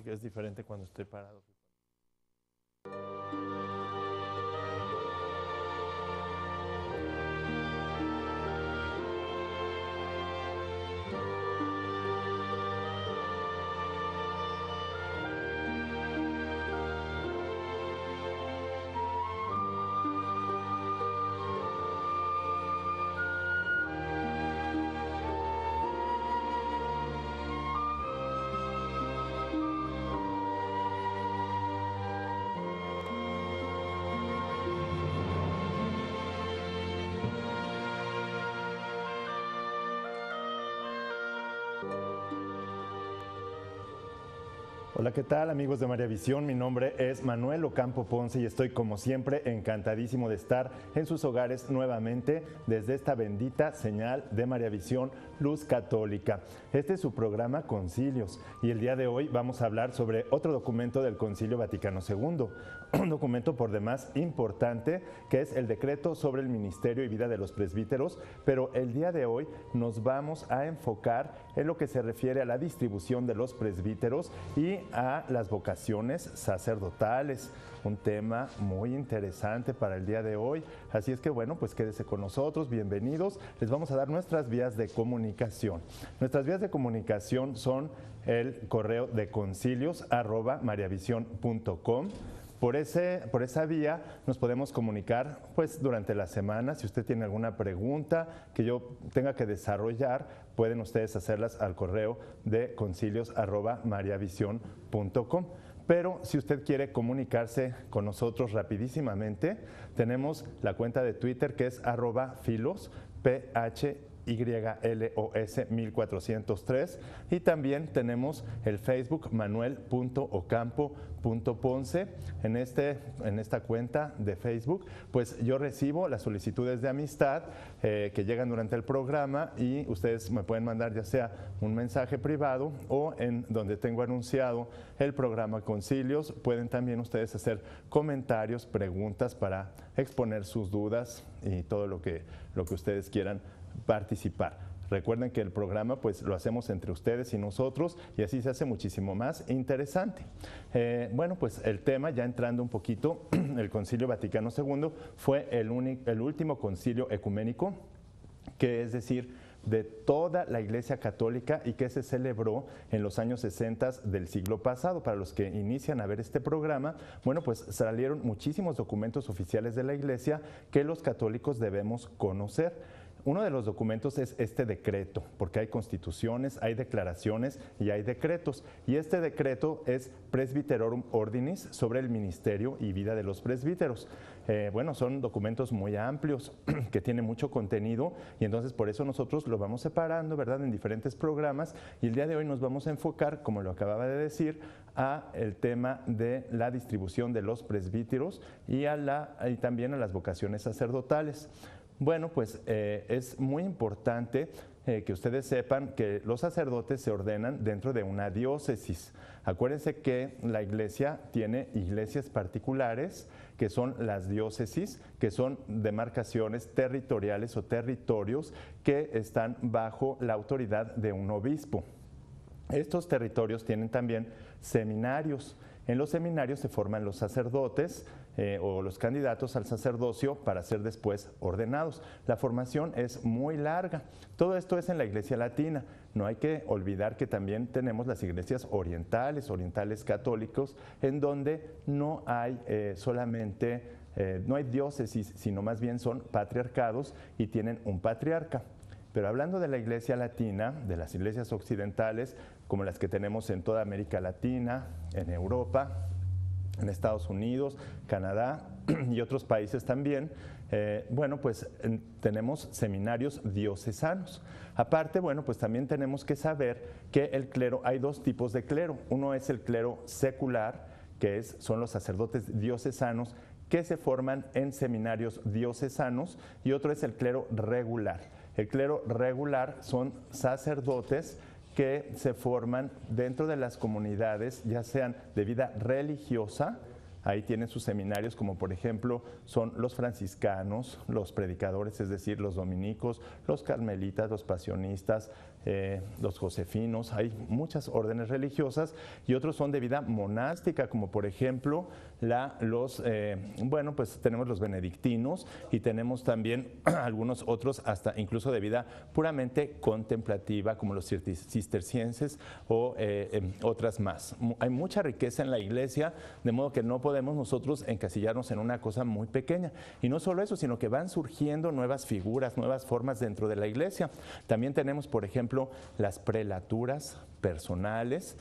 que es diferente cuando estoy parado. Hola, ¿qué tal amigos de María Visión? Mi nombre es Manuel Ocampo Ponce y estoy como siempre encantadísimo de estar en sus hogares nuevamente desde esta bendita señal de María Visión, Luz Católica. Este es su programa Concilios y el día de hoy vamos a hablar sobre otro documento del Concilio Vaticano II, un documento por demás importante que es el decreto sobre el ministerio y vida de los presbíteros, pero el día de hoy nos vamos a enfocar en lo que se refiere a la distribución de los presbíteros y a las vocaciones sacerdotales, un tema muy interesante para el día de hoy, así es que bueno, pues quédese con nosotros, bienvenidos. Les vamos a dar nuestras vías de comunicación. Nuestras vías de comunicación son el correo de concilios@mariavision.com. Por esa vía nos podemos comunicar pues durante la semana. Si usted tiene alguna pregunta que yo tenga que desarrollar, pueden ustedes hacerlas al correo de concilios@mariavision.com. Pero si usted quiere comunicarse con nosotros rapidísimamente, tenemos la cuenta de Twitter que es @filos, PHYLOS 1403, y también tenemos el Facebook manuel.ocampo.ponce. En esta cuenta de Facebook, pues yo recibo las solicitudes de amistad que llegan durante el programa y ustedes me pueden mandar ya sea un mensaje privado o en donde tengo anunciado el programa Concilios. Pueden también ustedes hacer comentarios, preguntas para exponer sus dudas y todo lo que ustedes quieran participar. Recuerden que el programa pues lo hacemos entre ustedes y nosotros y así se hace muchísimo más interesante. Bueno, pues el tema, ya entrando un poquito, el Concilio Vaticano II fue el último concilio ecuménico, que es decir, de toda la Iglesia Católica y que se celebró en los años 60 del siglo pasado. Para los que inician a ver este programa, bueno, pues salieron muchísimos documentos oficiales de la Iglesia que los católicos debemos conocer. Uno de los documentos es este decreto, porque hay constituciones, hay declaraciones y hay decretos. Y este decreto es Presbyterorum Ordinis sobre el ministerio y vida de los presbíteros. Bueno, son documentos muy amplios que tienen mucho contenido y entonces por eso nosotros lo vamos separando, ¿verdad?, en diferentes programas, y el día de hoy nos vamos a enfocar, como lo acababa de decir, a el tema de la distribución de los presbíteros y también a las vocaciones sacerdotales. Bueno, pues es muy importante que ustedes sepan que los sacerdotes se ordenan dentro de una diócesis. Acuérdense que la Iglesia tiene iglesias particulares, que son las diócesis, que son demarcaciones territoriales o territorios que están bajo la autoridad de un obispo. Estos territorios tienen también seminarios. En los seminarios se forman los sacerdotes o los candidatos al sacerdocio para ser después ordenados. La formación es muy larga. Todo esto es en la Iglesia Latina. No hay que olvidar que también tenemos las iglesias orientales católicos, en donde no hay no hay diócesis, sino más bien son patriarcados y tienen un patriarca. Pero hablando de la Iglesia Latina, de las iglesias occidentales, como las que tenemos en toda América Latina, en Europa, en Estados Unidos, Canadá y otros países también, bueno, pues tenemos seminarios diocesanos. Aparte, bueno, pues también tenemos que saber que el clero, hay dos tipos de clero. Uno es el clero secular, que son los sacerdotes diocesanos que se forman en seminarios diocesanos, y otro es el clero regular. El clero regular son sacerdotes que se forman dentro de las comunidades, ya sean de vida religiosa, ahí tienen sus seminarios, como por ejemplo son los franciscanos, los predicadores, es decir, los dominicos, los carmelitas, los pasionistas, los josefinos, hay muchas órdenes religiosas y otros son de vida monástica, como por ejemplo pues tenemos los benedictinos y tenemos también algunos otros hasta incluso de vida puramente contemplativa, como los cistercienses o otras más. Hay mucha riqueza en la iglesia, de modo que no podemos nosotros encasillarnos en una cosa muy pequeña. Y no solo eso, sino que van surgiendo nuevas figuras, nuevas formas dentro de la iglesia. También tenemos, por ejemplo, las prelaturas personales,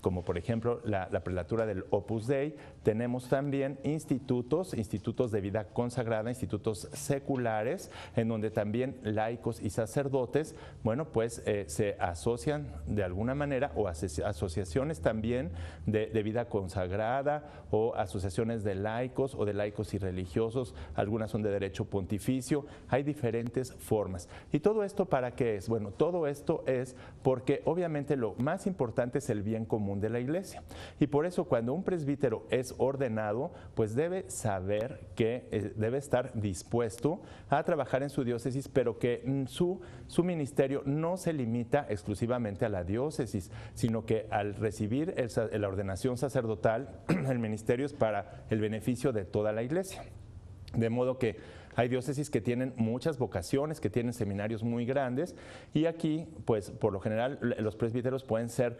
como por ejemplo la prelatura del Opus Dei. Tenemos también institutos de vida consagrada, institutos seculares, en donde también laicos y sacerdotes, bueno, pues se asocian de alguna manera, o asociaciones también de vida consagrada, o asociaciones de laicos o de laicos y religiosos, algunas son de derecho pontificio, hay diferentes formas. ¿Y todo esto para qué es? Bueno, todo esto es porque obviamente lo más importante es el bien común de la iglesia. Y por eso cuando un presbítero es ordenado, pues debe saber que debe estar dispuesto a trabajar en su diócesis, pero que su ministerio no se limita exclusivamente a la diócesis, sino que al recibir la ordenación sacerdotal, el ministerio es para el beneficio de toda la iglesia. De modo que hay diócesis que tienen muchas vocaciones, que tienen seminarios muy grandes, y aquí, pues, por lo general, los presbíteros pueden ser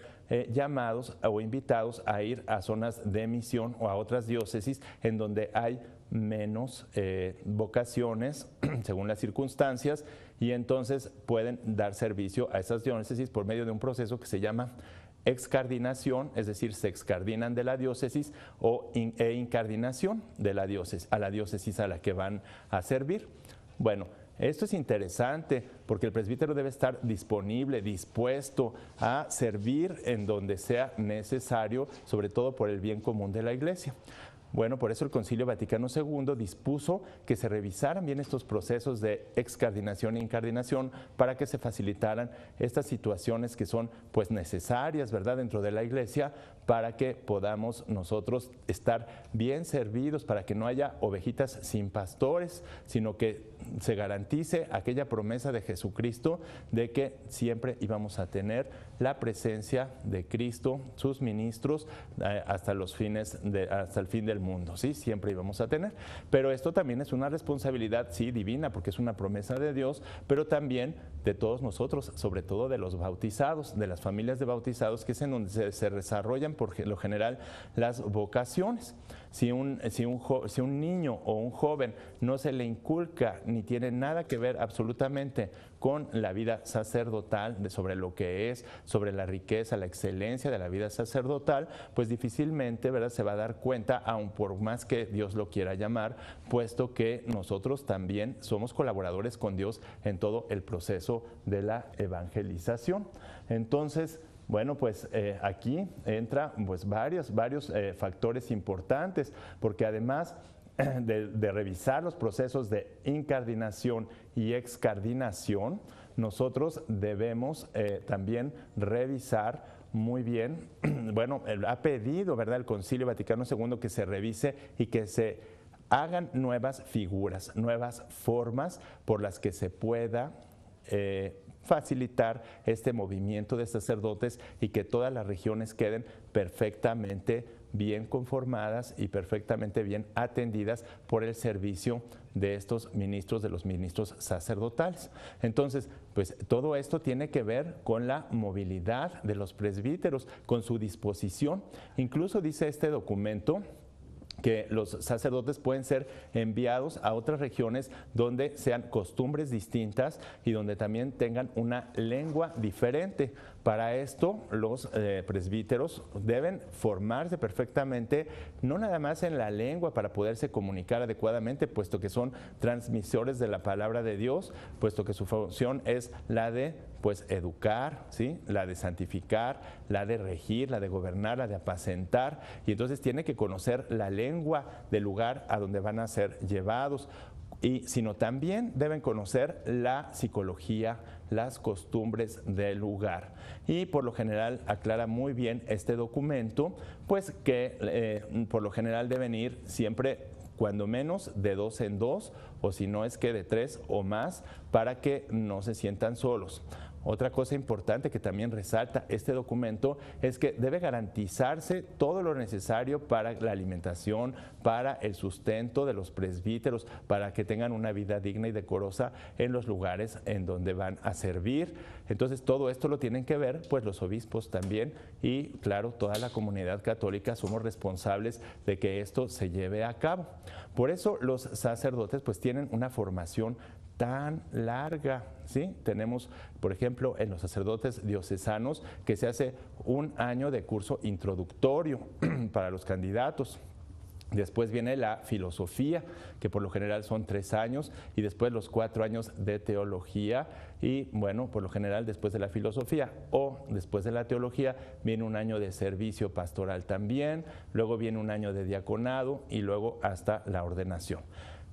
llamados o invitados a ir a zonas de misión o a otras diócesis en donde hay menos vocaciones, según las circunstancias, y entonces pueden dar servicio a esas diócesis por medio de un proceso que se llama excardinación, es decir, se excardinan de la diócesis, e incardinación de la diócesis, a la diócesis a la que van a servir. Bueno, esto es interesante porque el presbítero debe estar disponible, dispuesto a servir en donde sea necesario, sobre todo por el bien común de la iglesia. Bueno, por eso el Concilio Vaticano II dispuso que se revisaran bien estos procesos de excardinación e incardinación para que se facilitaran estas situaciones que son pues necesarias, ¿verdad?, dentro de la iglesia, para que podamos nosotros estar bien servidos, para que no haya ovejitas sin pastores, sino que se garantice aquella promesa de Jesucristo de que siempre íbamos a tener la presencia de Cristo, sus ministros, hasta el fin del mundo, ¿sí? Siempre íbamos a tener. Pero esto también es una responsabilidad, sí, divina, porque es una promesa de Dios, pero también de todos nosotros, sobre todo de los bautizados, de las familias de bautizados, que es en donde se desarrollan por lo general las vocaciones. Si un niño o un joven no se le inculca ni tiene nada que ver absolutamente con la vida sacerdotal, sobre lo que es, sobre la riqueza, la excelencia de la vida sacerdotal, pues difícilmente, ¿verdad?, se va a dar cuenta, aun por más que Dios lo quiera llamar, puesto que nosotros también somos colaboradores con Dios en todo el proceso de la evangelización. Entonces, bueno, pues aquí entra pues varios factores importantes, porque además de revisar los procesos de incardinación y excardinación, nosotros debemos también revisar muy bien, bueno, ha pedido, ¿verdad?, el Concilio Vaticano II que se revise y que se hagan nuevas figuras, nuevas formas por las que se pueda facilitar este movimiento de sacerdotes y que todas las regiones queden perfectamente bien conformadas y perfectamente bien atendidas por el servicio de estos ministros, de los ministros sacerdotales. Entonces, pues todo esto tiene que ver con la movilidad de los presbíteros, con su disposición. Incluso dice este documento que los sacerdotes pueden ser enviados a otras regiones donde sean costumbres distintas y donde también tengan una lengua diferente. Para esto, los presbíteros deben formarse perfectamente, no nada más en la lengua para poderse comunicar adecuadamente, puesto que son transmisores de la palabra de Dios, puesto que su función es la de pues educar, ¿sí?, la de santificar, la de regir, la de gobernar, la de apacentar, y entonces tiene que conocer la lengua del lugar a donde van a ser llevados, sino también deben conocer la psicología, las costumbres del lugar. Y por lo general aclara muy bien este documento, pues que por lo general deben ir siempre cuando menos de 2 en 2, o si no es que de 3 o más, para que no se sientan solos. Otra cosa importante que también resalta este documento es que debe garantizarse todo lo necesario para la alimentación, para el sustento de los presbíteros, para que tengan una vida digna y decorosa en los lugares en donde van a servir. Entonces todo esto lo tienen que ver pues los obispos también y claro, toda la comunidad católica somos responsables de que esto se lleve a cabo. Por eso los sacerdotes pues tienen una formación tan larga, ¿sí? Tenemos, por ejemplo, en los sacerdotes diocesanos que se hace un año de curso introductorio para los candidatos. Después viene la filosofía, que por lo general son 3 años, y después los 4 años de teología, y bueno, por lo general después de la filosofía o después de la teología viene un año de servicio pastoral también, luego viene un año de diaconado y luego hasta la ordenación.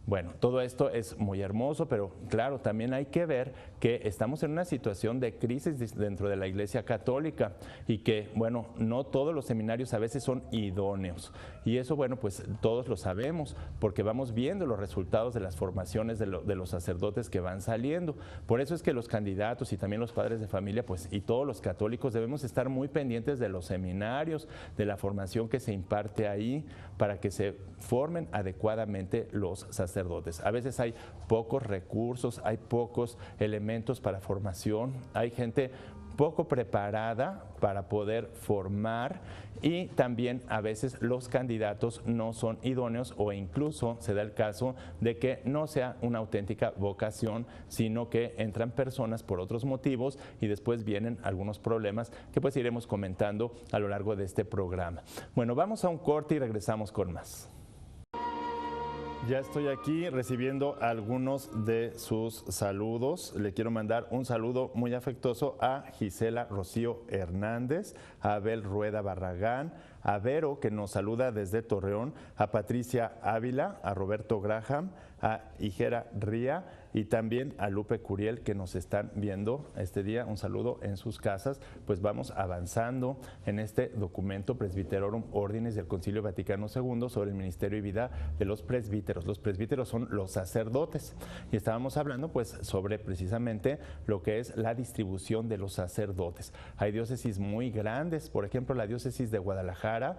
Bueno, todo esto es muy hermoso, pero claro, también hay que ver que estamos en una situación de crisis dentro de la Iglesia Católica y que, bueno, no todos los seminarios a veces son idóneos. Y eso, bueno, pues todos lo sabemos porque vamos viendo los resultados de las formaciones de los sacerdotes que van saliendo. Por eso es que los candidatos y también los padres de familia, pues, y todos los católicos debemos estar muy pendientes de los seminarios, de la formación que se imparte ahí para que se formen adecuadamente los sacerdotes. A veces hay pocos recursos, hay pocos elementos para formación, hay gente poco preparada para poder formar y también a veces los candidatos no son idóneos o incluso se da el caso de que no sea una auténtica vocación, sino que entran personas por otros motivos y después vienen algunos problemas que pues iremos comentando a lo largo de este programa. Bueno, vamos a un corte y regresamos con más. Ya estoy aquí recibiendo algunos de sus saludos. Le quiero mandar un saludo muy afectuoso a Gisela Rocío Hernández, a Abel Rueda Barragán, a Vero, que nos saluda desde Torreón, a Patricia Ávila, a Roberto Graham, a Hijera Ría y también a Lupe Curiel, que nos están viendo este día. Un saludo en sus casas. Pues vamos avanzando en este documento Presbyterorum Ordinis del Concilio Vaticano II sobre el ministerio y vida de los presbíteros. Los presbíteros son los sacerdotes y estábamos hablando pues sobre precisamente lo que es la distribución de los sacerdotes. Hay diócesis muy grandes, por ejemplo la diócesis de Guadalajara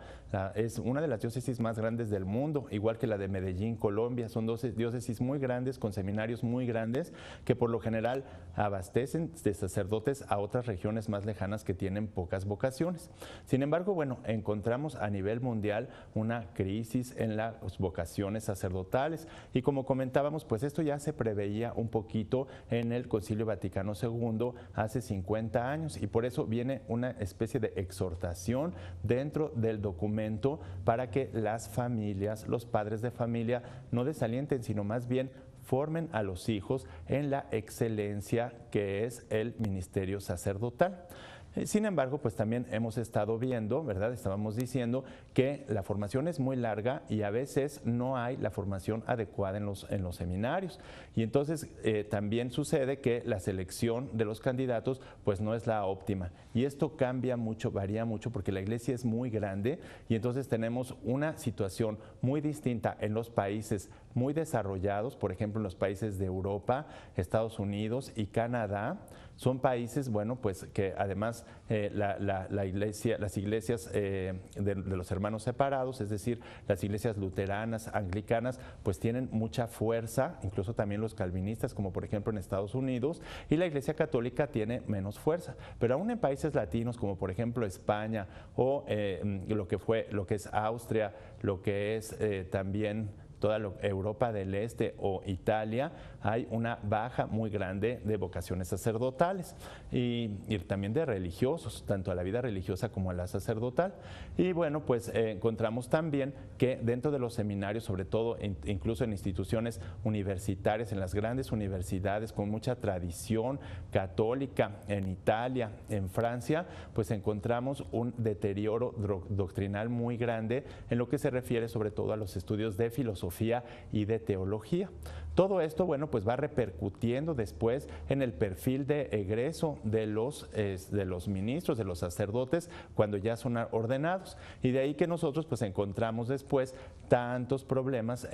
es una de las diócesis más grandes del mundo, igual que la de Medellín, Colombia. Son diócesis muy grandes con seminarios muy grandes que por lo general abastecen de sacerdotes a otras regiones más lejanas que tienen pocas vocaciones. Sin embargo, bueno, encontramos a nivel mundial una crisis en las vocaciones sacerdotales y como comentábamos, pues esto ya se preveía un poquito en el Concilio Vaticano II hace 50 años y por eso viene una especie de exhortación dentro del documento para que las familias, los padres de familia no desalienten, sino más bien formen a los hijos en la excelencia que es el ministerio sacerdotal. Sin embargo, pues también hemos estado viendo, ¿verdad? Estábamos diciendo que la formación es muy larga y a veces no hay la formación adecuada en los seminarios. Y entonces también sucede que la selección de los candidatos pues no es la óptima. Y esto cambia mucho, varía mucho porque la iglesia es muy grande y entonces tenemos una situación muy distinta en los países muy desarrollados, por ejemplo en los países de Europa, Estados Unidos y Canadá. Son países, bueno, pues que además las iglesias de los hermanos separados, es decir, las iglesias luteranas, anglicanas, pues tienen mucha fuerza, incluso también los calvinistas, como por ejemplo en Estados Unidos, y la iglesia católica tiene menos fuerza. Pero aún en países latinos, como por ejemplo España o lo que es Austria, lo que es también toda Europa del Este o Italia, hay una baja muy grande de vocaciones sacerdotales y también de religiosos, tanto a la vida religiosa como a la sacerdotal. Y bueno, pues encontramos también que dentro de los seminarios, sobre todo incluso en instituciones universitarias, en las grandes universidades con mucha tradición católica, en Italia, en Francia, pues encontramos un deterioro doctrinal muy grande en lo que se refiere sobre todo a los estudios de filosofía y de teología. Todo esto, bueno, pues va repercutiendo después en el perfil de egreso de los ministros, de los sacerdotes, cuando ya son ordenados. Y de ahí que nosotros pues encontramos después tantos problemas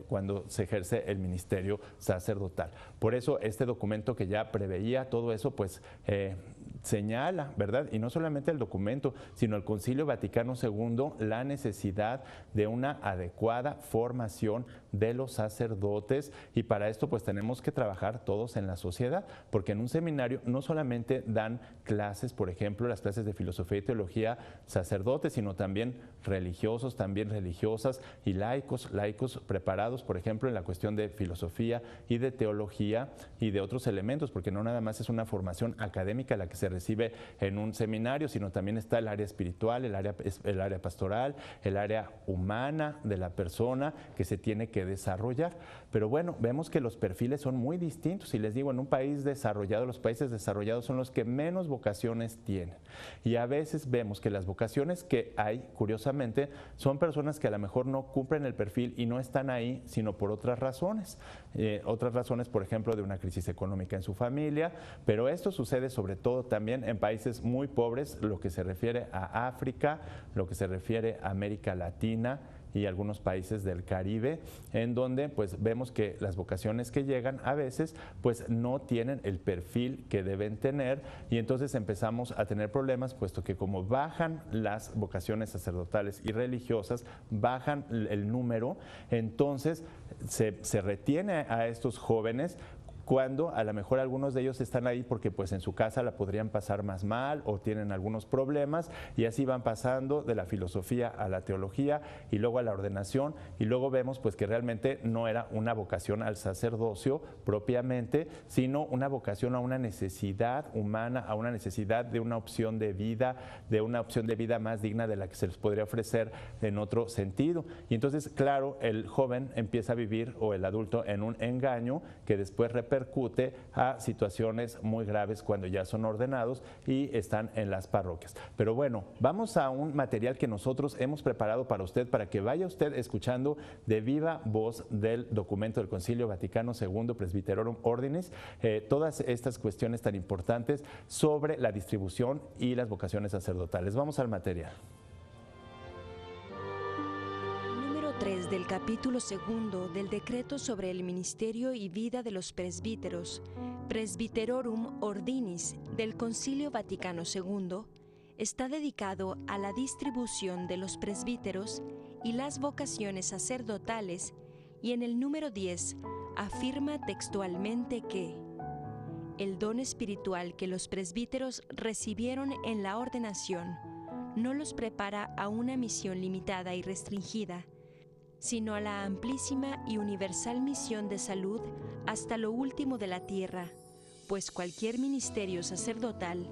cuando se ejerce el ministerio sacerdotal. Por eso este documento que ya preveía todo eso, pues señala, ¿verdad? Y no solamente el documento, sino el Concilio Vaticano II, la necesidad de una adecuada formación de los sacerdotes, y para esto pues tenemos que trabajar todos en la sociedad, porque en un seminario no solamente dan clases, por ejemplo, las clases de filosofía y teología sacerdotes, sino también religiosos, también religiosas y laicos preparados, por ejemplo, en la cuestión de filosofía y de teología y de otros elementos, porque no nada más es una formación académica la que se recibe en un seminario, sino también está el área espiritual, el área pastoral, el área humana de la persona que se tiene que desarrollar. Pero bueno, vemos que los perfiles son muy distintos, y les digo, en un país desarrollado, los países desarrollados son los que menos vocaciones tienen, y a veces vemos que las vocaciones que hay, curiosamente, son personas que a lo mejor no cumplen el perfil y no están ahí sino por otras razones, por ejemplo, de una crisis económica en su familia, pero esto sucede sobre todo también en países muy pobres, lo que se refiere a África, lo que se refiere a América Latina y algunos países del Caribe, en donde pues vemos que las vocaciones que llegan a veces pues no tienen el perfil que deben tener, y entonces empezamos a tener problemas, puesto que como bajan las vocaciones sacerdotales y religiosas, bajan el número, entonces se retiene a estos jóvenes, cuando a lo mejor algunos de ellos están ahí porque pues en su casa la podrían pasar más mal o tienen algunos problemas, y así van pasando de la filosofía a la teología y luego a la ordenación, y luego vemos pues que realmente no era una vocación al sacerdocio propiamente, sino una vocación a una necesidad humana, a una necesidad de una opción de vida, más digna de la que se les podría ofrecer en otro sentido. Y entonces, claro, el joven empieza a vivir, o el adulto, en un engaño que después repercute a situaciones muy graves cuando ya son ordenados y están en las parroquias. Pero bueno, vamos a un material que nosotros hemos preparado para usted, para que vaya usted escuchando de viva voz del documento del Concilio Vaticano II, Presbyterorum Ordinis, todas estas cuestiones tan importantes sobre la distribución y las vocaciones sacerdotales. Vamos al material. 3 del capítulo 2 del decreto sobre el ministerio y vida de los presbíteros, Presbyterorum Ordinis, del Concilio Vaticano II, está dedicado a la distribución de los presbíteros y las vocaciones sacerdotales, y en el número 10 afirma textualmente que el don espiritual que los presbíteros recibieron en la ordenación no los prepara a una misión limitada y restringida, sino a la amplísima y universal misión de salud hasta lo último de la tierra, pues cualquier ministerio sacerdotal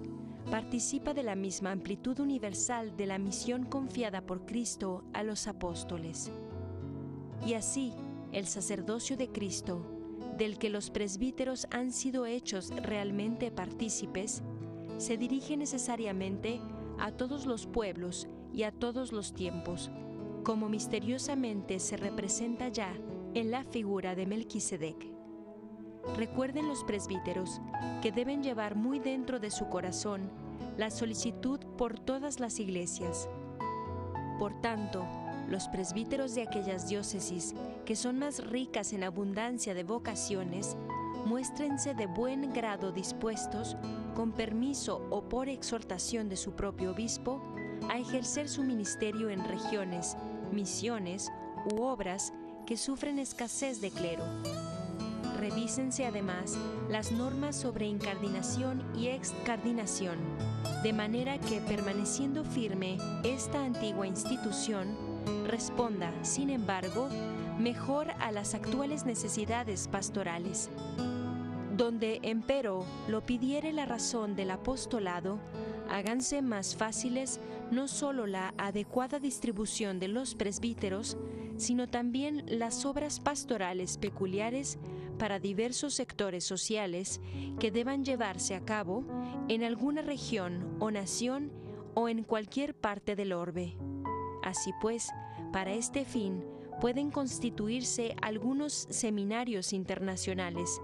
participa de la misma amplitud universal de la misión confiada por Cristo a los apóstoles. Y así, el sacerdocio de Cristo, del que los presbíteros han sido hechos realmente partícipes, se dirige necesariamente a todos los pueblos y a todos los tiempos, como misteriosamente se representa ya en la figura de Melquisedec. Recuerden los presbíteros que deben llevar muy dentro de su corazón la solicitud por todas las iglesias. Por tanto, los presbíteros de aquellas diócesis que son más ricas en abundancia de vocaciones, muéstrense de buen grado dispuestos, con permiso o por exhortación de su propio obispo, a ejercer su ministerio en regiones, misiones u obras que sufren escasez de clero. Revísense además las normas sobre incardinación y excardinación, de manera que, permaneciendo firme esta antigua institución, responda, sin embargo, mejor a las actuales necesidades pastorales. Donde, empero, lo pidiere la razón del apostolado, háganse más fáciles no solo la adecuada distribución de los presbíteros, sino también las obras pastorales peculiares para diversos sectores sociales que deban llevarse a cabo en alguna región o nación o en cualquier parte del orbe. Así pues, para este fin, pueden constituirse algunos seminarios internacionales,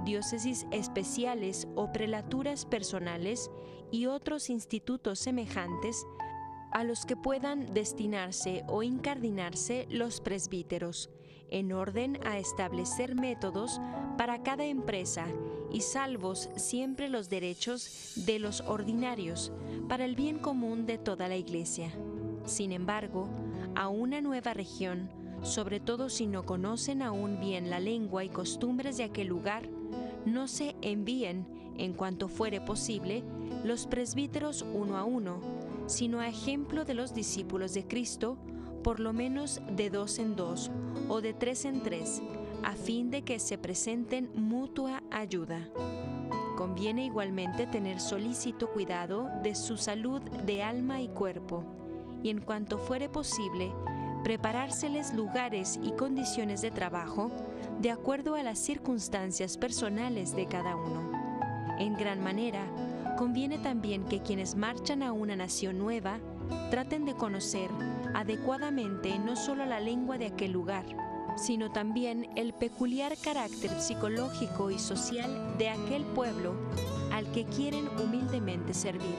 diócesis especiales o prelaturas personales y otros institutos semejantes a los que puedan destinarse o incardinarse los presbíteros, en orden a establecer métodos para cada empresa y salvos siempre los derechos de los ordinarios para el bien común de toda la Iglesia. Sin embargo, a una nueva región, sobre todo si no conocen aún bien la lengua y costumbres de aquel lugar, no se envíen, en cuanto fuere posible, los presbíteros uno a uno, sino a ejemplo de los discípulos de Cristo, por lo menos de 2 en 2 o de 3 en 3, a fin de que se presenten mutua ayuda. Conviene igualmente tener solícito cuidado de su salud de alma y cuerpo, y en cuanto fuere posible, preparárseles lugares y condiciones de trabajo de acuerdo a las circunstancias personales de cada uno. En gran manera, conviene también que quienes marchan a una nación nueva traten de conocer adecuadamente no solo la lengua de aquel lugar, sino también el peculiar carácter psicológico y social de aquel pueblo al que quieren humildemente servir,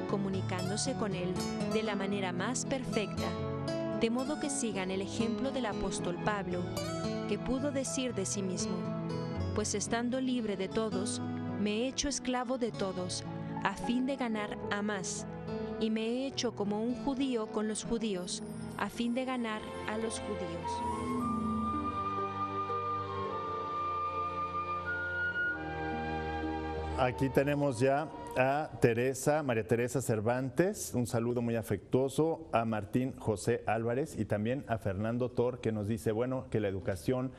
comunicándose con él de la manera más perfecta, de modo que sigan el ejemplo del apóstol Pablo, que pudo decir de sí mismo: pues estando libre de todos, me he hecho esclavo de todos, a fin de ganar a más, y me he hecho como un judío con los judíos, a fin de ganar a los judíos. Aquí tenemos ya a Teresa, María Teresa Cervantes, un saludo muy afectuoso, a Martín José Álvarez y también a Fernando Tor, que nos dice, bueno, que la educación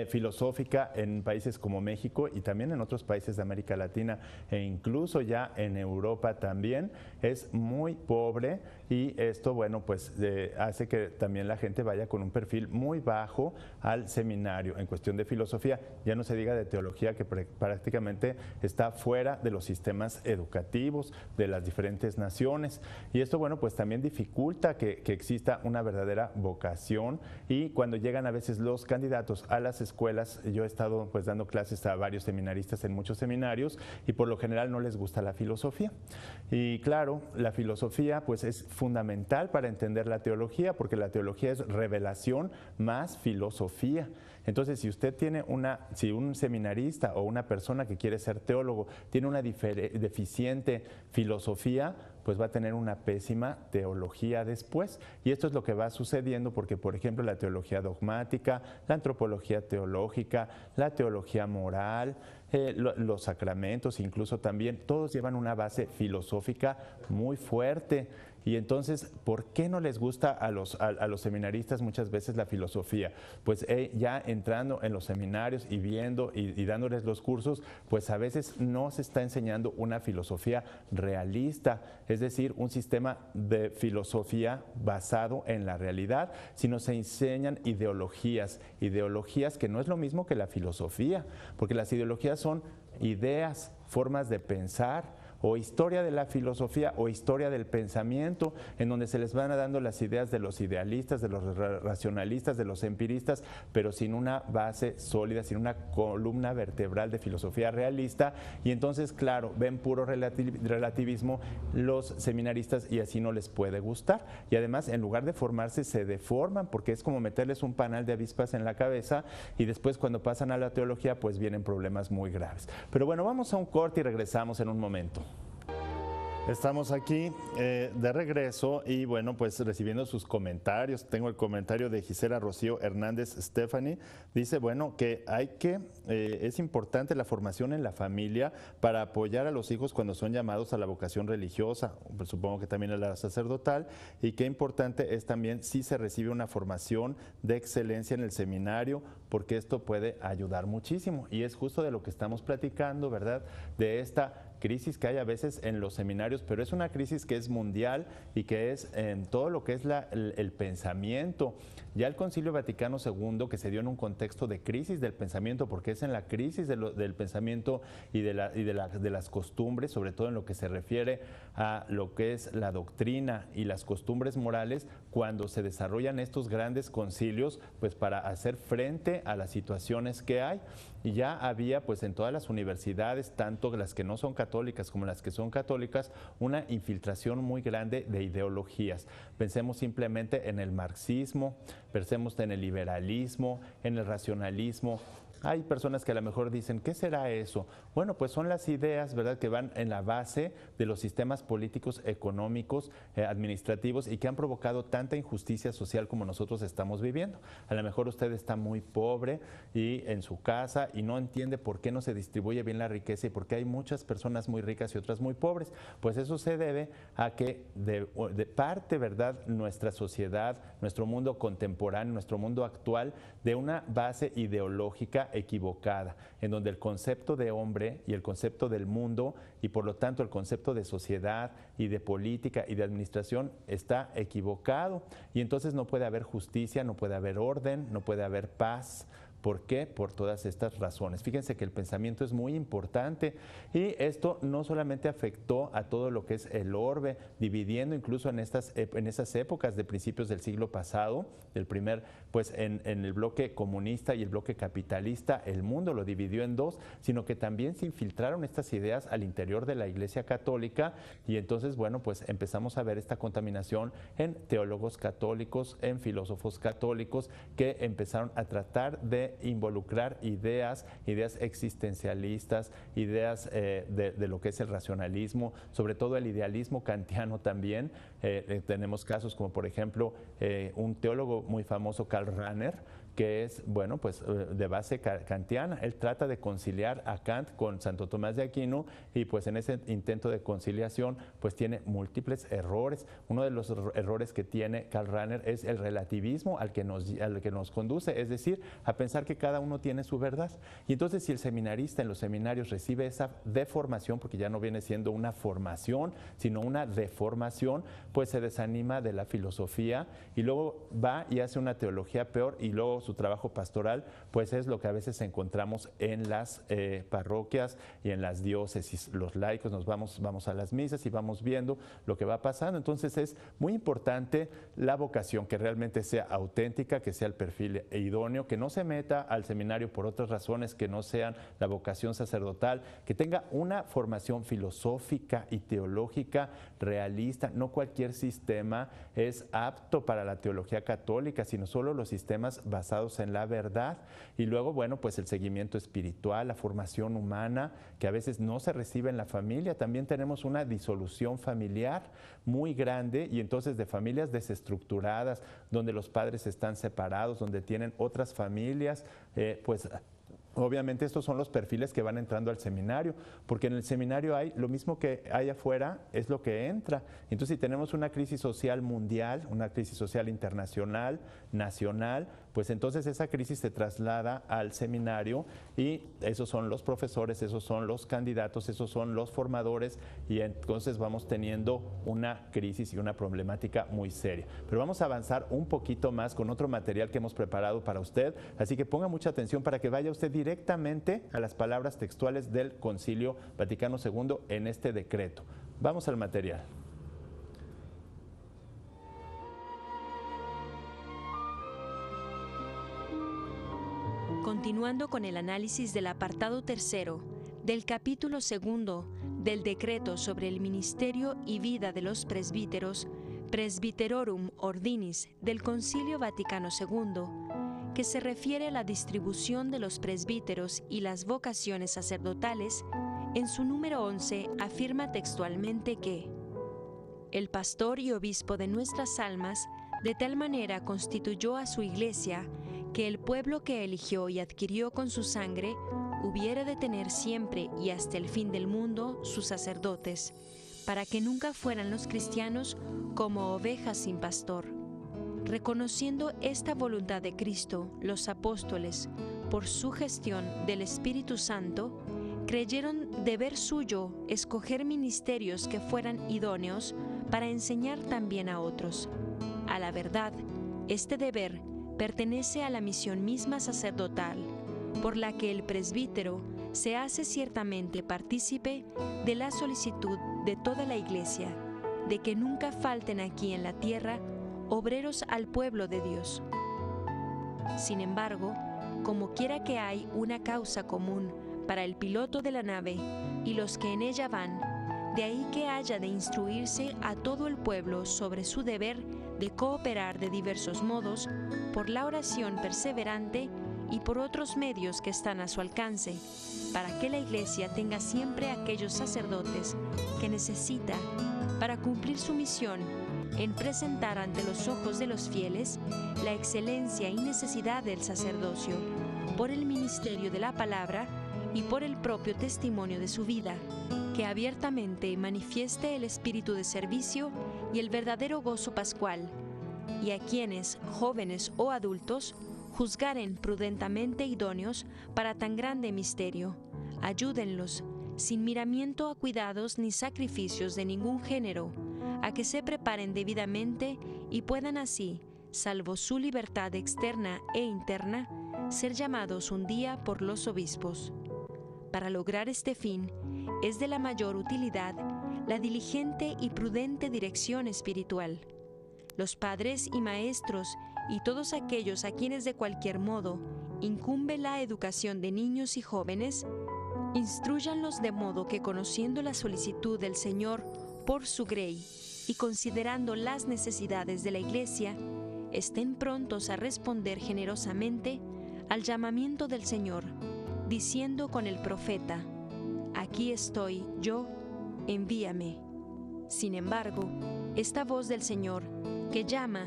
filosófica en países como México y también en otros países de América Latina e incluso ya en Europa también es muy pobre, y esto, bueno, pues hace que también la gente vaya con un perfil muy bajo al seminario en cuestión de filosofía, ya no se diga de teología, que prácticamente está fuera de los sistemas educativos de las diferentes naciones, y esto, bueno, pues también dificulta que exista una verdadera vocación. Y cuando llegan a veces los candidatos a las escuelas, yo he estado pues dando clases a varios seminaristas en muchos seminarios y por lo general no les gusta la filosofía, y claro, la filosofía pues es fundamental para entender la teología, porque la teología es revelación más filosofía. Entonces, si usted tiene si un seminarista o una persona que quiere ser teólogo tiene una deficiente filosofía, pues va a tener una pésima teología después. Y esto es lo que va sucediendo porque, por ejemplo, la teología dogmática, la antropología teológica, la teología moral, los sacramentos, incluso también, todos llevan una base filosófica muy fuerte. Y entonces, ¿por qué no les gusta a los seminaristas muchas veces la filosofía? Pues ya entrando en los seminarios y viendo y dándoles los cursos, pues a veces no se está enseñando una filosofía realista, es decir, un sistema de filosofía basado en la realidad, sino se enseñan ideologías que no es lo mismo que la filosofía, porque las ideologías son ideas, formas de pensar, o historia de la filosofía o historia del pensamiento, en donde se les van dando las ideas de los idealistas, de los racionalistas, de los empiristas, pero sin una base sólida, sin una columna vertebral de filosofía realista. Y entonces, claro, ven puro relativismo los seminaristas y así no les puede gustar. Y además, en lugar de formarse, se deforman, porque es como meterles un panal de avispas en la cabeza y después cuando pasan a la teología, pues vienen problemas muy graves. Pero bueno, vamos a un corte y regresamos en un momento. Estamos aquí de regreso y bueno, pues recibiendo sus comentarios. Tengo el comentario de Gisela Rocío Hernández Stephanie. Dice, bueno, que es importante la formación en la familia para apoyar a los hijos cuando son llamados a la vocación religiosa, pues supongo que también a la sacerdotal, y qué importante es también si se recibe una formación de excelencia en el seminario, porque esto puede ayudar muchísimo. Y es justo de lo que estamos platicando, ¿verdad? De esta crisis que hay a veces en los seminarios, pero es una crisis que es mundial y que es en todo lo que es el pensamiento. Ya el Concilio Vaticano II, que se dio en un contexto de crisis del pensamiento, porque es en la crisis del pensamiento y de las costumbres, sobre todo en lo que se refiere a lo que es la doctrina y las costumbres morales, cuando se desarrollan estos grandes concilios, pues para hacer frente a las situaciones que hay. Y ya había pues en todas las universidades, tanto las que no son católicas como las que son católicas, una infiltración muy grande de ideologías. Pensemos simplemente en el marxismo, pensemos en el liberalismo, en el racionalismo. Hay personas que a lo mejor dicen, ¿qué será eso? Bueno, pues son las ideas, ¿verdad?, que van en la base de los sistemas políticos, económicos, administrativos y que han provocado tanta injusticia social como nosotros estamos viviendo. A lo mejor usted está muy pobre y en su casa y no entiende por qué no se distribuye bien la riqueza y por qué hay muchas personas muy ricas y otras muy pobres. Pues eso se debe a que de parte, ¿verdad?, nuestra sociedad, nuestro mundo contemporáneo, nuestro mundo actual, de una base ideológica equivocada, en donde el concepto de hombre y el concepto del mundo y por lo tanto el concepto de sociedad y de política y de administración está equivocado, y entonces no puede haber justicia, no puede haber orden, no puede haber paz. ¿Por qué? Por todas estas razones. Fíjense que el pensamiento es muy importante y esto no solamente afectó a todo lo que es el orbe, dividiendo incluso en esas épocas de principios del siglo pasado, pues en el bloque comunista y el bloque capitalista, el mundo lo dividió en dos, sino que también se infiltraron estas ideas al interior de la Iglesia Católica y entonces, bueno, pues empezamos a ver esta contaminación en teólogos católicos, en filósofos católicos que empezaron a tratar de involucrar ideas existencialistas, ideas de lo que es el racionalismo, sobre todo el idealismo kantiano también. Tenemos casos como por ejemplo un teólogo muy famoso, Karl Rahner, que es, bueno, pues de base kantiana. Él trata de conciliar a Kant con Santo Tomás de Aquino y pues en ese intento de conciliación pues tiene múltiples errores. Uno de los errores que tiene Karl Rahner es el relativismo al que nos conduce, es decir, a pensar que cada uno tiene su verdad. Y entonces si el seminarista en los seminarios recibe esa deformación, porque ya no viene siendo una formación, sino una deformación, pues se desanima de la filosofía y luego va y hace una teología peor y luego su trabajo pastoral, pues es lo que a veces encontramos en las parroquias y en las diócesis. Los laicos vamos a las misas y vamos viendo lo que va pasando. Entonces es muy importante la vocación, que realmente sea auténtica, que sea el perfil idóneo, que no se meta al seminario por otras razones que no sean la vocación sacerdotal, que tenga una formación filosófica y teológica realista. No cualquier sistema es apto para la teología católica, sino solo los sistemas basados en la verdad. Y luego, bueno, pues el seguimiento espiritual, la formación humana, que a veces no se recibe en la familia. También tenemos una disolución familiar muy grande y entonces de familias desestructuradas, donde los padres están separados, donde tienen otras familias, pues obviamente estos son los perfiles que van entrando al seminario, porque en el seminario hay lo mismo que hay afuera, es lo que entra. Entonces si tenemos una crisis social mundial, una crisis social internacional, nacional, pues entonces esa crisis se traslada al seminario y esos son los profesores, esos son los candidatos, esos son los formadores y entonces vamos teniendo una crisis y una problemática muy seria. Pero vamos a avanzar un poquito más con otro material que hemos preparado para usted, así que ponga mucha atención para que vaya usted directamente a las palabras textuales del Concilio Vaticano II en este decreto. Vamos al material. Continuando con el análisis del apartado tercero del capítulo segundo del decreto sobre el ministerio y vida de los presbíteros, Presbyterorum Ordinis del Concilio Vaticano II, que se refiere a la distribución de los presbíteros y las vocaciones sacerdotales, en su número 11 afirma textualmente que el pastor y obispo de nuestras almas de tal manera constituyó a su iglesia que el pueblo que eligió y adquirió con su sangre hubiera de tener siempre y hasta el fin del mundo sus sacerdotes, para que nunca fueran los cristianos como ovejas sin pastor. Reconociendo esta voluntad de Cristo, los apóstoles, por su gestión del Espíritu Santo, creyeron deber suyo escoger ministerios que fueran idóneos para enseñar también a otros. A la verdad, este deber pertenece a la misión misma sacerdotal, por la que el presbítero se hace ciertamente partícipe de la solicitud de toda la Iglesia, de que nunca falten aquí en la tierra obreros al pueblo de Dios. Sin embargo, como quiera que hay una causa común para el piloto de la nave y los que en ella van, de ahí que haya de instruirse a todo el pueblo sobre su deber de cooperar de diversos modos por la oración perseverante y por otros medios que están a su alcance, para que la Iglesia tenga siempre aquellos sacerdotes que necesita para cumplir su misión en presentar ante los ojos de los fieles la excelencia y necesidad del sacerdocio, por el ministerio de la palabra y por el propio testimonio de su vida, que abiertamente manifieste el espíritu de servicio y el verdadero gozo pascual, y a quienes, jóvenes o adultos, juzgaren prudentemente idóneos para tan grande misterio, ayúdenlos, sin miramiento a cuidados ni sacrificios de ningún género, a que se preparen debidamente y puedan así, salvo su libertad externa e interna, ser llamados un día por los obispos. Para lograr este fin, es de la mayor utilidad la diligente y prudente dirección espiritual. Los padres y maestros y todos aquellos a quienes de cualquier modo incumbe la educación de niños y jóvenes, instrúyanlos de modo que, conociendo la solicitud del Señor por su grey y considerando las necesidades de la Iglesia, estén prontos a responder generosamente al llamamiento del Señor, diciendo con el profeta: «Aquí estoy yo, envíame». Sin embargo, esta voz del Señor, que llama,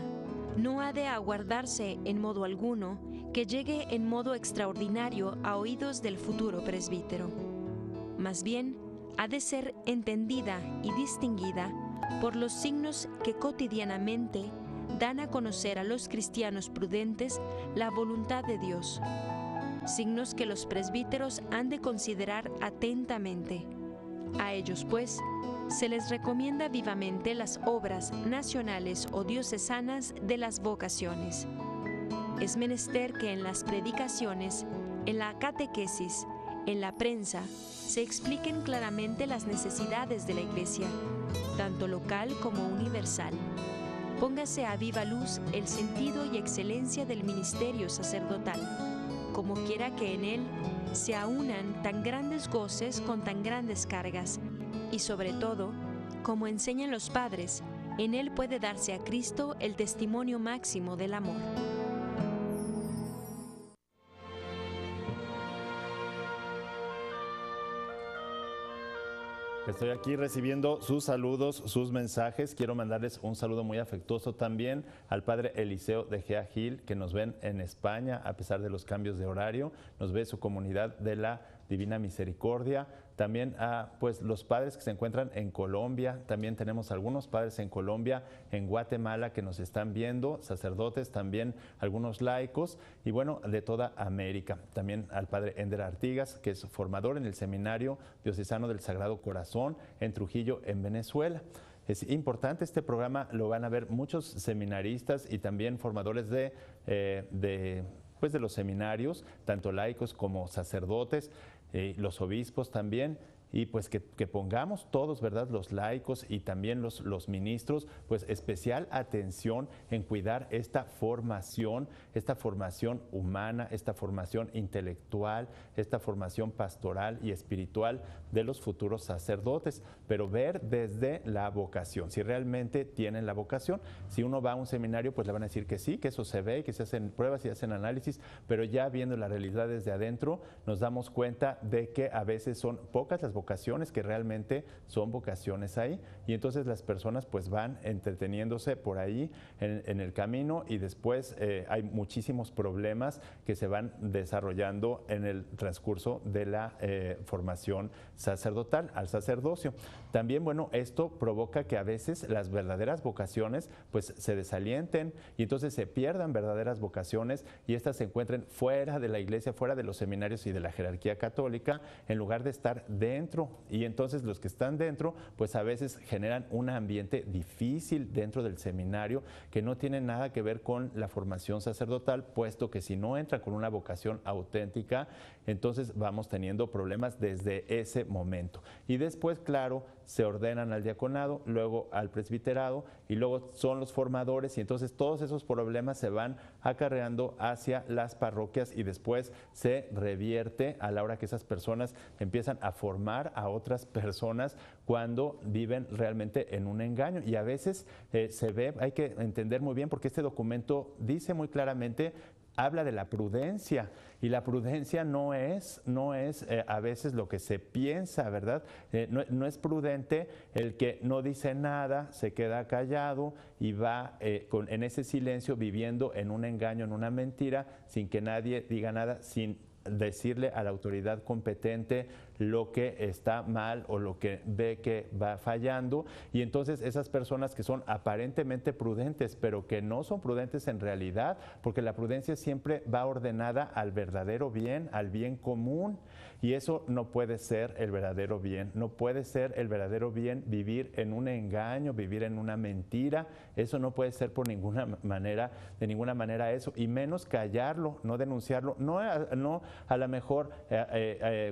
no ha de aguardarse en modo alguno que llegue en modo extraordinario a oídos del futuro presbítero. Más bien, ha de ser entendida y distinguida por los signos que cotidianamente dan a conocer a los cristianos prudentes la voluntad de Dios, signos que los presbíteros han de considerar atentamente. A ellos, pues, se les recomienda vivamente las obras nacionales o diocesanas de las vocaciones. Es menester que en las predicaciones, en la catequesis, en la prensa, se expliquen claramente las necesidades de la Iglesia, tanto local como universal. Póngase a viva luz el sentido y excelencia del ministerio sacerdotal, como quiera que en él se aunan tan grandes goces con tan grandes cargas, y sobre todo, como enseñan los padres, en él puede darse a Cristo el testimonio máximo del amor. Estoy aquí recibiendo sus saludos, sus mensajes. Quiero mandarles un saludo muy afectuoso también al padre Eliseo de Gea Gil, que nos ven en España a pesar de los cambios de horario. Nos ve su comunidad de la Divina Misericordia. También a pues, los padres que se encuentran en Colombia. También tenemos algunos padres en Colombia, en Guatemala, que nos están viendo, sacerdotes, también algunos laicos, y bueno, de toda América. También al padre Ender Artigas, que es formador en el Seminario Diocesano del Sagrado Corazón en Trujillo, en Venezuela. Es importante este programa, lo van a ver muchos seminaristas y también formadores de los seminarios, tanto laicos como sacerdotes, los obispos también, y pues que pongamos todos, ¿verdad?, los laicos y también los ministros, pues especial atención en cuidar esta formación humana, esta formación intelectual, esta formación pastoral y espiritual de los futuros sacerdotes, pero ver desde la vocación, si realmente tienen la vocación. Si uno va a un seminario, pues le van a decir que sí, que eso se ve, que se hacen pruebas y hacen análisis, pero ya viendo la realidad desde adentro, nos damos cuenta de que a veces son pocas las vocaciones vocaciones que realmente son vocaciones ahí. Y entonces las personas pues van entreteniéndose por ahí en el camino y después hay muchísimos problemas que se van desarrollando en el transcurso de la formación sacerdotal al sacerdocio. También, bueno, esto provoca que a veces las verdaderas vocaciones pues se desalienten y entonces se pierdan verdaderas vocaciones y estas se encuentren fuera de la iglesia, fuera de los seminarios y de la jerarquía católica, en lugar de estar dentro. Y entonces los que están dentro pues a veces generan un ambiente difícil dentro del seminario que no tiene nada que ver con la formación sacerdotal, puesto que si no entra con una vocación auténtica, entonces vamos teniendo problemas desde ese momento. Y después, claro, se ordenan al diaconado, luego al presbiterado y luego son los formadores y entonces todos esos problemas se van acarreando hacia las parroquias y después se revierte a la hora que esas personas empiezan a formar a otras personas cuando viven realmente en un engaño. Y a veces se ve, hay que entender muy bien porque este documento dice muy claramente, habla de la prudencia y la prudencia no es a veces lo que se piensa, ¿verdad? No es prudente el que no dice nada, se queda callado y va en ese silencio viviendo en un engaño, en una mentira, sin que nadie diga nada, sin decirle a la autoridad competente lo que está mal o lo que ve que va fallando. Y entonces esas personas que son aparentemente prudentes, pero que no son prudentes en realidad, porque la prudencia siempre va ordenada al verdadero bien, al bien común, y eso no puede ser el verdadero bien. No puede ser el verdadero bien vivir en un engaño, vivir en una mentira. Eso no puede ser por ninguna manera, de ninguna manera eso, y menos callarlo, no denunciarlo, no a lo mejor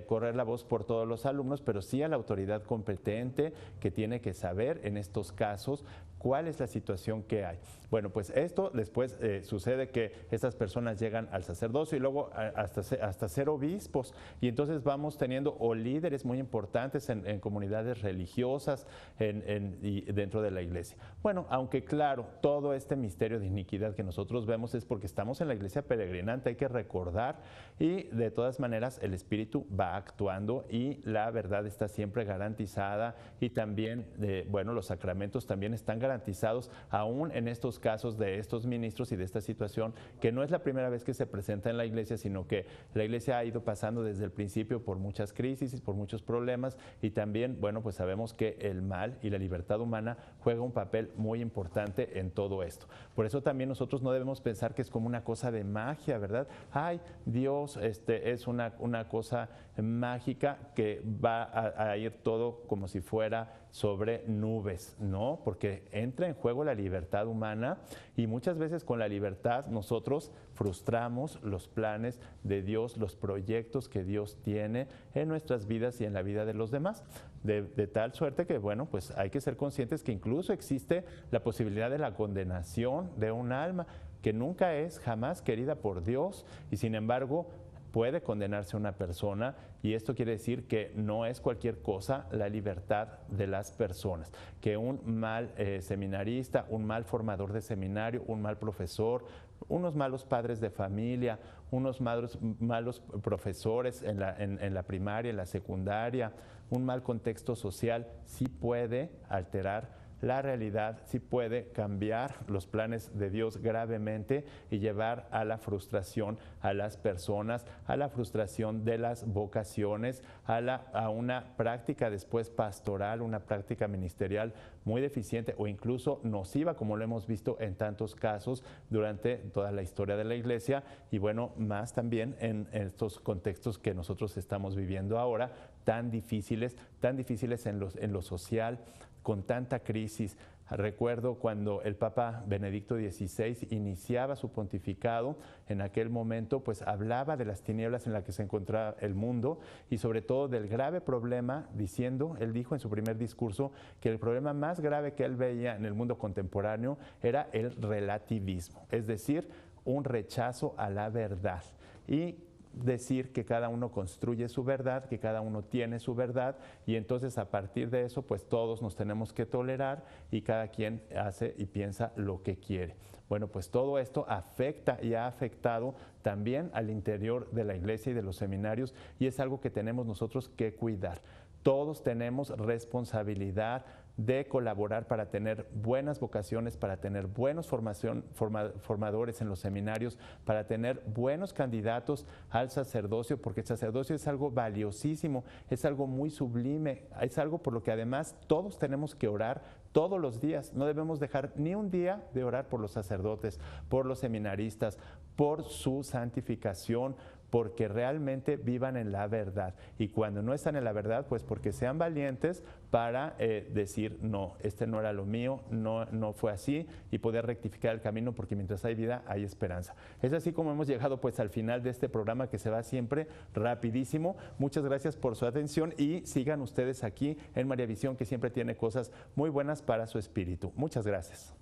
correr la voz por todos los alumnos, pero sí a la autoridad competente que tiene que saber en estos casos cuál es la situación que hay. Bueno, pues esto después sucede que estas personas llegan al sacerdocio y luego hasta ser obispos, y entonces vamos teniendo o líderes muy importantes en comunidades religiosas y dentro de la iglesia. Bueno, aunque claro, todo este misterio de iniquidad que nosotros vemos es porque estamos en la iglesia peregrinante, hay que recordar, y de todas maneras el Espíritu va actuando y la verdad está siempre garantizada, y también, bueno, los sacramentos también están garantizados, aún en estos casos de estos ministros y de esta situación, que no es la primera vez que se presenta en la iglesia, sino que la iglesia ha ido pasando desde el principio por muchas crisis y por muchos problemas, y también, bueno, pues sabemos que el mal y la libertad humana juega un papel muy importante en todo esto. Por eso también nosotros no debemos pensar que es como una cosa de magia, ¿verdad? Ay, Dios es una cosa mágica que va a ir todo como si fuera sobre nubes, ¿no? Porque entra en juego la libertad humana, y muchas veces con la libertad nosotros frustramos los planes de Dios, los proyectos que Dios tiene en nuestras vidas y en la vida de los demás, de tal suerte que, bueno, pues hay que ser conscientes que incluso existe la posibilidad de la condenación de un alma que nunca es jamás querida por Dios, y sin embargo puede condenarse una persona, y esto quiere decir que no es cualquier cosa la libertad de las personas, que un mal seminarista, un mal formador de seminario, un mal profesor, unos malos padres de familia, unos malos profesores en la primaria, en la secundaria, un mal contexto social, sí puede alterar la realidad, sí puede cambiar los planes de Dios gravemente y llevar a la frustración a las personas, a la frustración de las vocaciones, a una práctica después pastoral, una práctica ministerial muy deficiente o incluso nociva, como lo hemos visto en tantos casos durante toda la historia de la Iglesia, y bueno, más también en estos contextos que nosotros estamos viviendo ahora, tan difíciles en lo social, con tanta crisis. Recuerdo cuando el Papa Benedicto XVI iniciaba su pontificado, en aquel momento pues hablaba de las tinieblas en las que se encontraba el mundo y sobre todo del grave problema, él dijo en su primer discurso que el problema más grave que él veía en el mundo contemporáneo era el relativismo, es decir, un rechazo a la verdad, y decir que cada uno construye su verdad, que cada uno tiene su verdad, y entonces a partir de eso pues todos nos tenemos que tolerar y cada quien hace y piensa lo que quiere. Bueno, pues todo esto afecta y ha afectado también al interior de la iglesia y de los seminarios, y es algo que tenemos nosotros que cuidar. Todos tenemos responsabilidad de colaborar para tener buenas vocaciones, para tener buenos formadores en los seminarios, para tener buenos candidatos al sacerdocio, porque el sacerdocio es algo valiosísimo, es algo muy sublime, es algo por lo que además todos tenemos que orar todos los días. No debemos dejar ni un día de orar por los sacerdotes, por los seminaristas, por su santificación, porque realmente vivan en la verdad. Y cuando no están en la verdad, pues porque sean valientes para decir, no, este no era lo mío, no fue así, y poder rectificar el camino, porque mientras hay vida, hay esperanza. Es así como hemos llegado pues al final de este programa, que se va siempre rapidísimo. Muchas gracias por su atención y sigan ustedes aquí en María Visión, que siempre tiene cosas muy buenas para su espíritu. Muchas gracias.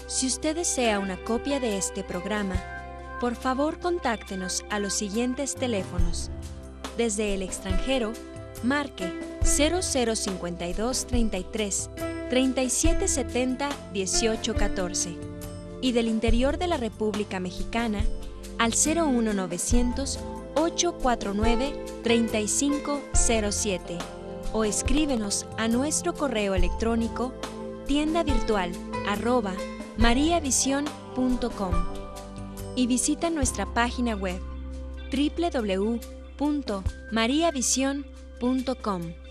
Si usted desea una copia de este programa, por favor contáctenos a los siguientes teléfonos. Desde el extranjero, marque 0052 33 3770 1814 y del interior de la República Mexicana al 01900 849 3507 o escríbenos a nuestro correo electrónico tiendavirtual@mariavision.com y visita nuestra página web www.mariavision.com.